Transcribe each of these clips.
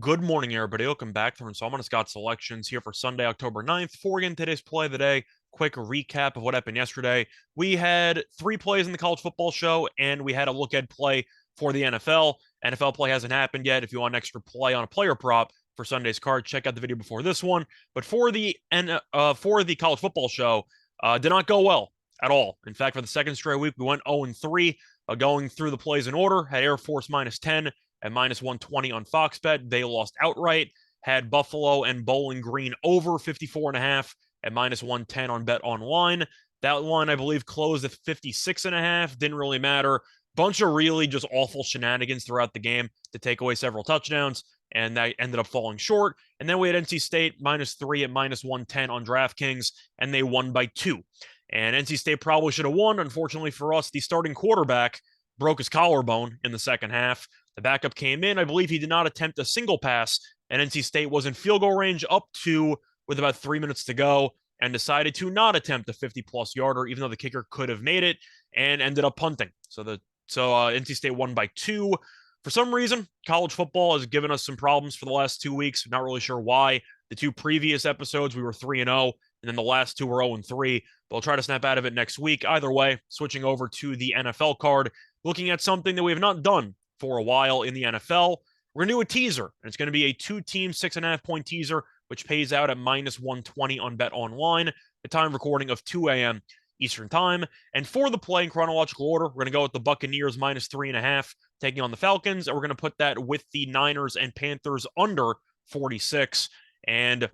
Good morning, everybody. Welcome back to Installment of Scott Selections here for Sunday, October 9th. Before we get into today's play of the day, quick recap of what happened yesterday. We had three plays in the college football show, and we had a look-ahead play for the NFL. NFL play hasn't happened yet. If you want an extra play on a player prop for Sunday's card, check out the video before this one. But for the college football show, did not go well at all. In fact, for the second straight week, we went 0-3. Going through the plays in order, had Air Force -10 at -120 on Fox Bet. They lost outright. Had Buffalo and Bowling Green over 54.5 at -110 on Bet Online. That line, I believe, closed at 56.5. Didn't really matter. Bunch of really just awful shenanigans throughout the game to take away several touchdowns, and that ended up falling short. And then we had NC State -3 at -110 on DraftKings, and they won by 2. And NC State probably should have won. Unfortunately for us, the starting quarterback broke his collarbone in the second half. The backup came in. I believe he did not attempt a single pass, and NC State was in field goal range up to with about 3 minutes to go and decided to not attempt a 50-plus yarder, even though the kicker could have made it, and ended up punting. So NC State won by 2. For some reason, college football has given us some problems for the last 2 weeks. Not really sure why. The two previous episodes, we were 3-0, and then the last two were 0-3. But we'll try to snap out of it next week. Either way, switching over to the NFL card, looking at something that we have not done for a while in the NFL. We're going to do a teaser, and it's going to be a two-team 6.5-point teaser, which pays out at -120 on Bet Online. The time recording of 2 a.m. Eastern Time. And for the play in chronological order, we're going to go with the Buccaneers -3.5, taking on the Falcons, and we're going to put that with the Niners and Panthers under 46. And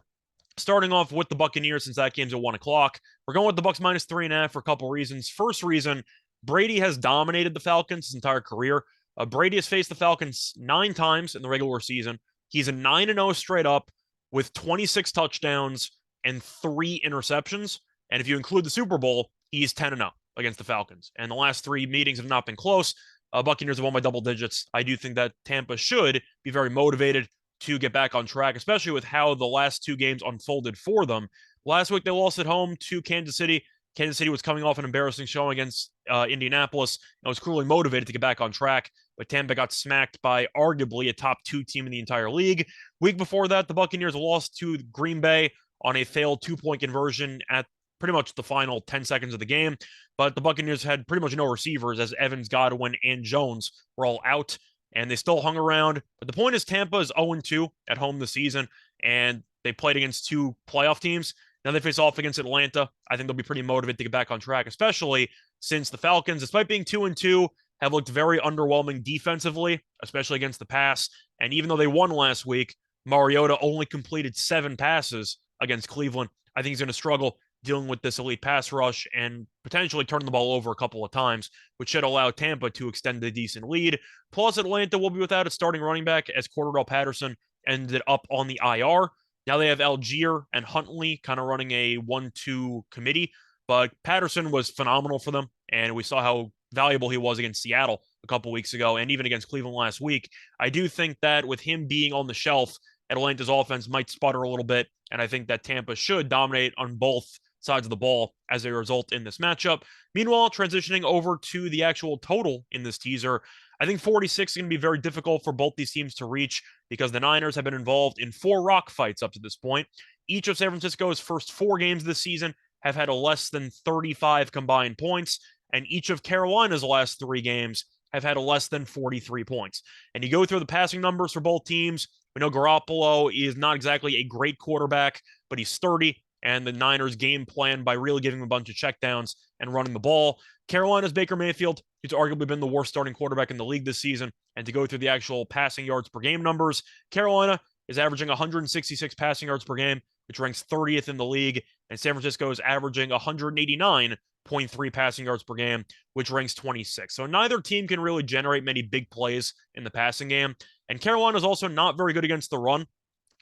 starting off with the Buccaneers, since that game's at 1 o'clock, we're going with the Bucs -3.5 for a couple reasons. First reason, Brady has dominated the Falcons his entire career. Brady has faced the Falcons 9 times in the regular season. He's a 9-0 straight up with 26 touchdowns and 3 interceptions. And if you include the Super Bowl, he's 10-0 against the Falcons. And the last 3 meetings have not been close. Buccaneers have won by double digits. I do think that Tampa should be very motivated to get back on track, especially with how the last 2 games unfolded for them. Last week, they lost at home to Kansas City. Kansas City was coming off an embarrassing showing against Indianapolis and was clearly motivated to get back on track, but Tampa got smacked by arguably a top 2 team in the entire league. Week before that, the Buccaneers lost to Green Bay on a failed 2-point conversion at pretty much the final 10 seconds of the game, but the Buccaneers had pretty much no receivers as Evans, Godwin, and Jones were all out, and they still hung around. But the point is Tampa is 0-2 at home this season, and they played against 2 playoff teams. Now they face off against Atlanta. I think they'll be pretty motivated to get back on track, especially since the Falcons, despite being 2-2, have looked very underwhelming defensively, especially against the pass. And even though they won last week, Mariota only completed 7 passes against Cleveland. I think he's going to struggle dealing with this elite pass rush and potentially turn the ball over a couple of times, which should allow Tampa to extend a decent lead. Plus, Atlanta will be without its starting running back as Cordell Patterson ended up on the IR. Now they have Algier and Huntley kind of running a 1-2 committee, but Patterson was phenomenal for them, and we saw how valuable he was against Seattle a couple weeks ago and even against Cleveland last week. I do think that with him being on the shelf, Atlanta's offense might sputter a little bit, and I think that Tampa should dominate on both sides of the ball as a result in this matchup. Meanwhile, transitioning over to the actual total in this teaser, I think 46 is going to be very difficult for both these teams to reach because the Niners have been involved in 4 rock fights up to this point. Each of San Francisco's first 4 games this season have had a less than 35 combined points, and each of Carolina's last 3 games have had a less than 43 points. And you go through the passing numbers for both teams. We know Garoppolo is not exactly a great quarterback, but he's sturdy, and the Niners game plan by really giving him a bunch of checkdowns and running the ball. Carolina's Baker Mayfield, who's arguably been the worst starting quarterback in the league this season. And to go through the actual passing yards per game numbers, Carolina is averaging 166 passing yards per game, which ranks 30th in the league. And San Francisco is averaging 189.3 passing yards per game, which ranks 26. So neither team can really generate many big plays in the passing game. And Carolina is also not very good against the run.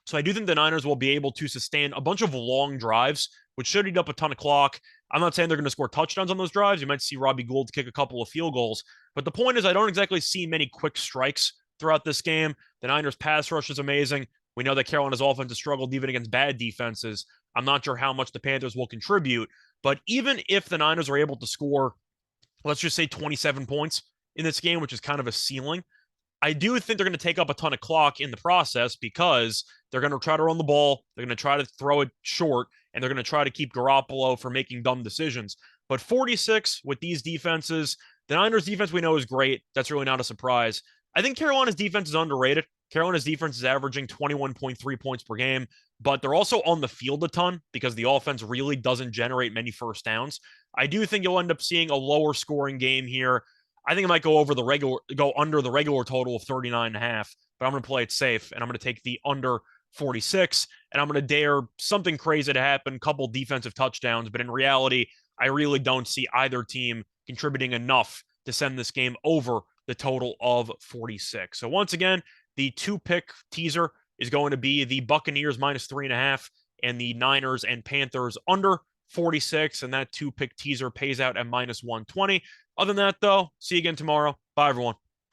So I do think the Niners will be able to sustain a bunch of long drives, which should eat up a ton of clock. I'm not saying they're going to score touchdowns on those drives. You might see Robbie Gould kick a couple of field goals. But the point is, I don't exactly see many quick strikes throughout this game. The Niners' pass rush is amazing. We know that Carolina's offense has struggled even against bad defenses. I'm not sure how much the Panthers will contribute. But even if the Niners are able to score, let's just say 27 points in this game, which is kind of a ceiling, I do think they're going to take up a ton of clock in the process because they're going to try to run the ball. They're going to try to throw it short, and they're going to try to keep Garoppolo from making dumb decisions. But 46 with these defenses, the Niners defense we know is great. That's really not a surprise. I think Carolina's defense is underrated. Carolina's defense is averaging 21.3 points per game, but they're also on the field a ton because the offense really doesn't generate many first downs. I do think you'll end up seeing a lower scoring game here. I think it might go under the regular total of 39 and a half, but I'm going to play it safe and I'm going to take the under 46 and I'm going to dare something crazy to happen, couple defensive touchdowns, but in reality, I really don't see either team contributing enough to send this game over the total of 46. So once again, the 2-pick teaser is going to be the Buccaneers minus 3.5 and the Niners and Panthers under 46. And that 2-pick teaser pays out at minus 120. Other than that, though, see you again tomorrow. Bye, everyone.